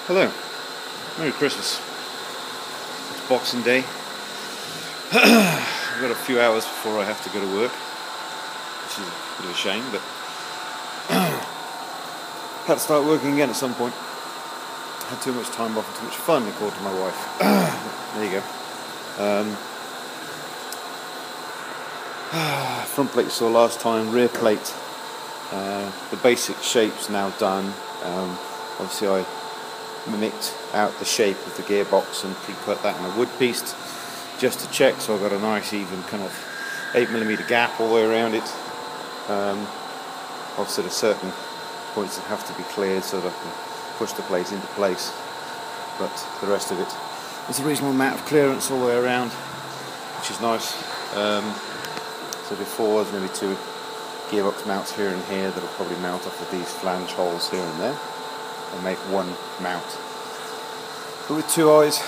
Hello, Merry Christmas. It's Boxing Day. I've got a few hours before I have to go to work, which is a bit of a shame, but had to start working again at some point. Had too much time off and too much fun, according to my wife. There you go. Front plate you saw last time, rear plate. The basic shape's now done. Obviously I mimicked out the shape of the gearbox and pre-cut that in a wood piece just to check, so I've got a nice even kind of 8mm gap all the way around it. Obviously there's certain points that have to be cleared so that I can push the plate into place, but the rest of it is a reasonable amount of clearance all the way around, which is nice. So before there's maybe two gearbox mounts here and here that'll probably mount off of these flange holes here and there and make one mount. But with two eyes,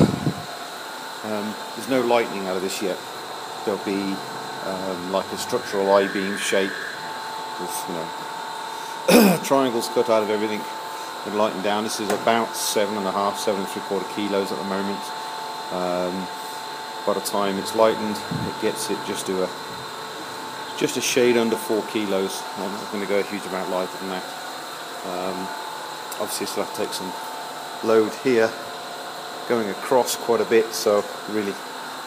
there's no lightning out of this yet. There'll be like a structural I-beam shape with triangles cut out of everything and lightened down. This is about 7.5, 7.75 kilos at the moment. By the time it's lightened, it gets it just a shade under 4 kilos. I'm not going to go a huge amount lighter than that. Obviously still have to take some load here going across quite a bit, so really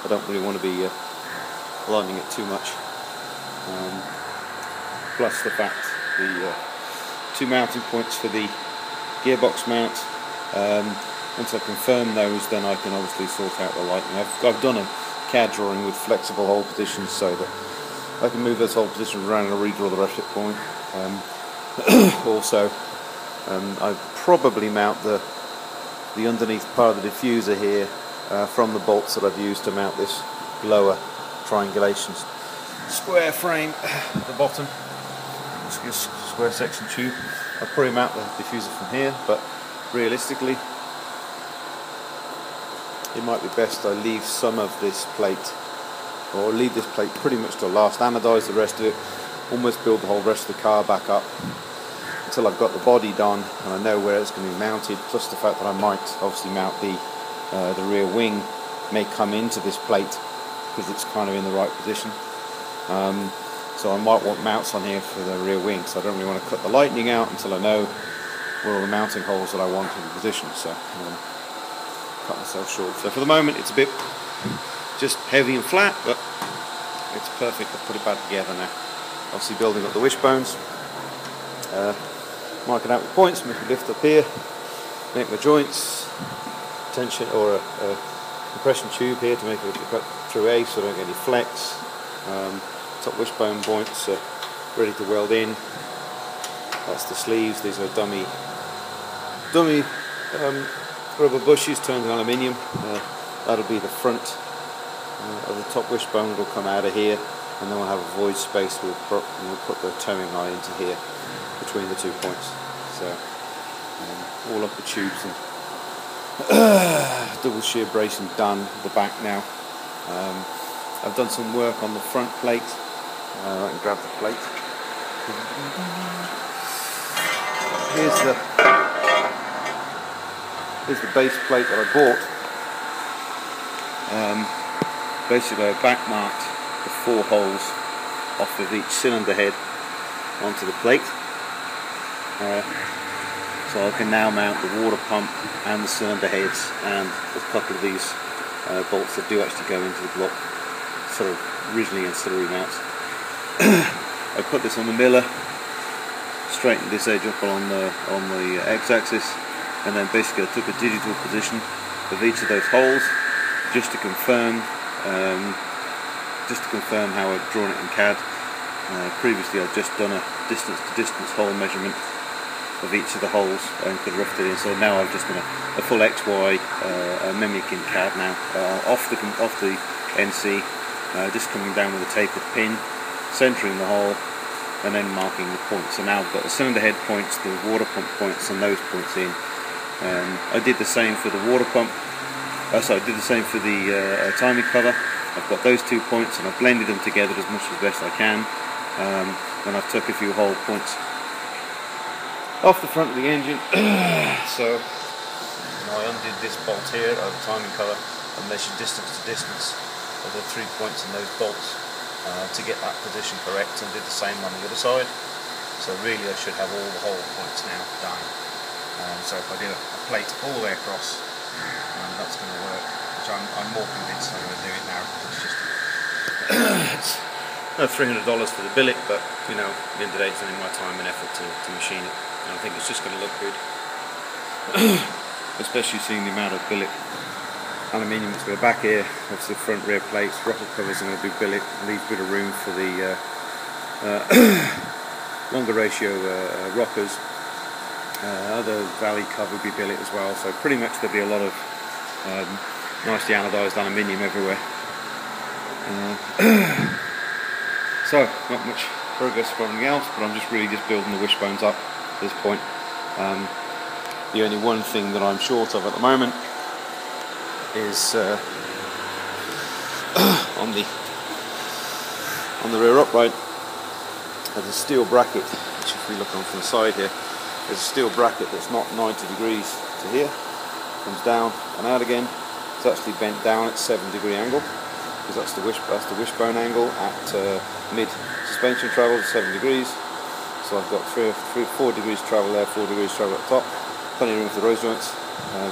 I don't really want to be lightening it too much. Plus the fact the two mounting points for the gearbox mount, once I confirm those, then I can obviously sort out the lighting. I've done a CAD drawing with flexible hole positions so that I can move those hole positions around and redraw the reference point. Also, I probably mount the underneath part of the diffuser here from the bolts that I've used to mount this lower triangulation square frame at the bottom. This square section tube. I'll probably mount the diffuser from here, but realistically it might be best I leave some of this plate, or leave this plate pretty much till last, anodize the rest of it, almost build the whole rest of the car back up until I've got the body done and I know where it's going to be mounted, plus the fact that I might obviously mount the rear wing may come into this plate because it's kind of in the right position. So I might want mounts on here for the rear wing, so I don't really want to cut the lighting out until I know where all the mounting holes that I want in position, so I'm going to cut myself short. So for the moment it's a bit just heavy and flat, but it's perfect. I'll put it back together now. Obviously building up the wishbones, marking out the points, make a lift up here, make my joints, tension or a compression tube here to make it cut through A so I don't get any flex. Top wishbone points are ready to weld in. That's the sleeves. These are dummy rubber bushes turned to aluminium. That'll be the front of the top wishbone. It'll come out of here, and then we'll have a void space. We'll put the towing eye into here between the 2 points. So all up the tubes and double shear bracing done at the back now. I've done some work on the front plate. I can grab the plate. Here's the base plate that I bought. Basically I backmarked the 4 holes off of each cylinder head onto the plate. So I can now mount the water pump and the cylinder heads and a couple of these bolts that do actually go into the block, sort of originally ancillary mounts. I put this on the miller, straightened this edge up on the x-axis, and then basically I took a digital position of each of those holes just to confirm how I'd drawn it in CAD. Previously I'd just done a distance-to-distance hole measurement of each of the holes and could rough it in. So now I've just done a full XY mimic in CAD now, off the NC, just coming down with a tapered pin, centering the hole, and then marking the points. So now I've got the cylinder head points, the water pump points, and those points in. I did the same for the water pump. I did the same for the timing cover. I've got those 2 points and I've blended them together as much as best I can. Then I've took a few hole points off the front of the engine. So Now I undid this bolt here over timing cover and measured distance to distance of the 3 points in those bolts to get that position correct, and did the same on the other side. So really I should have all the hole points now done. So if I did a plate all the way across, that's going to work, which I'm more convinced I'm going to do it now, because it's just it's $300 for the billet, but you know, at the end of the day it's only my time and effort to machine it, and I think it's just going to look good. Especially seeing the amount of billet aluminium that's got back here, obviously front rear plates, rocker covers are going to be billet, leave a bit of room for the longer ratio rockers. Other valley cover will be billet as well, so pretty much there'll be a lot of nicely anodised aluminium everywhere. So not much progress for anything else, but I'm just really building the wishbones up at this point. The only one thing that I'm short of at the moment is on the rear upright. There's a steel bracket, which if we look on from the side here, there's a steel bracket that's not 90 degrees to here, comes down and out again. It's actually bent down at 7-degree angle, because that's the wishbone angle at mid suspension travel, 7 degrees. So I've got 4 degrees travel there, 4 degrees travel at the top, plenty of room for the rose joints.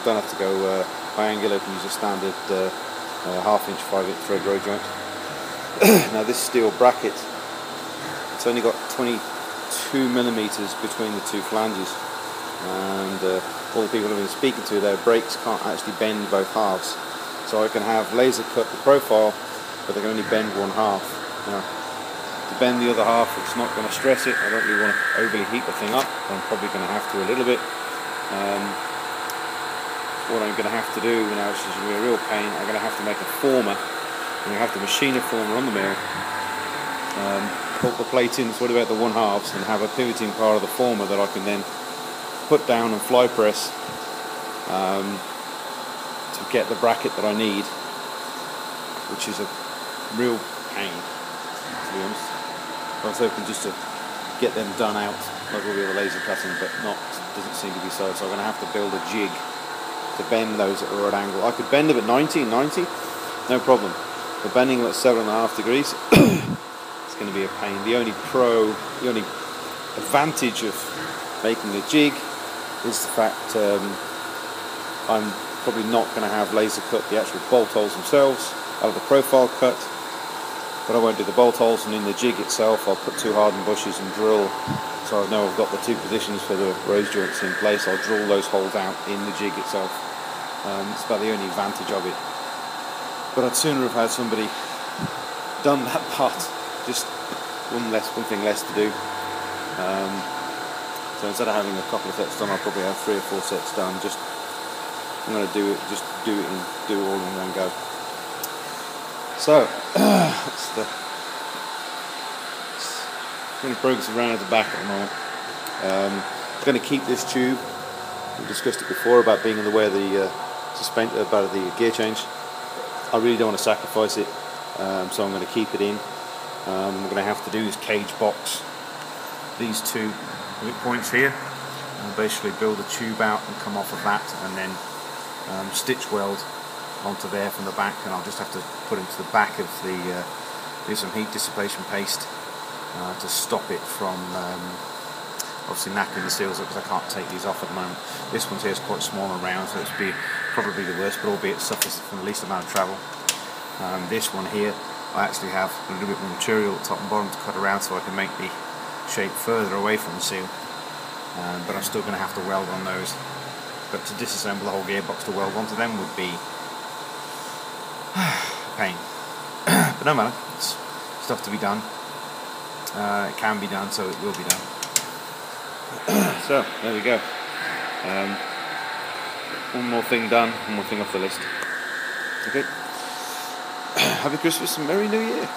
Don't have to go high angular, can use a standard half-inch, 5-inch thread rose joint. Now this steel bracket, it's only got 22 millimeters between the two flanges, and all the people I've been speaking to, their brakes can't actually bend both halves. So I can have laser cut the profile, but they can only bend one half. Now, to bend the other half, it's not going to stress it. I don't really want to overly heat the thing up, but I'm probably going to have to a little bit. What I'm going to have to do now, which is going to be a real pain, I'm going to have to make a former. I'm going to have to machine a former on the mirror, put the plate in sort of about the 1/2, and have a pivoting part of the former that I can then put down and fly press to get the bracket that I need, which is a real pain, to be honest. I was hoping just to get them done out like all the other laser cutting, but doesn't seem to be so. So I'm going to have to build a jig to bend those at a right angle. I could bend them at 90, no problem. But bending them at 7.5 degrees, it's going to be a pain. The only advantage of making a jig is the fact I'm probably not going to have laser cut the actual bolt holes themselves. I'll have the profile cut, but I won't do the bolt holes, and in the jig itself I'll put 2 hardened bushes and drill. So I know I've got the 2 positions for the rose joints in place. I'll drill those holes out in the jig itself. It's about the only advantage of it. But I'd sooner have had somebody done that part. Just one thing less to do. So instead of having a couple of sets done, I'll probably have 3 or 4 sets done. I'm going to do it all in one go. So that's the going to progress around at the back at the moment. I'm going to keep this tube. We discussed it before about being in the way of the about the gear change. I really don't want to sacrifice it, so I'm going to keep it in. I'm going to have to do is cage box these 2 points here, and basically build a tube out and come off of that, and then stitch weld onto there from the back, and I'll just have to put into the back of the do some heat dissipation paste to stop it from obviously knacking the seals up, because I can't take these off at the moment. This one here is quite small and round, so it's probably the worst, but albeit suffers from the least amount of travel. This one here, I actually have a little bit more material at top and bottom to cut around, so I can make the shape further away from the seal. But I'm still going to have to weld on those. But to disassemble the whole gearbox to weld onto them would be a pain. But no matter, it's stuff to be done. It can be done, so it will be done. So there we go. One more thing done, one more thing off the list. Okay. Happy Christmas and Merry New Year.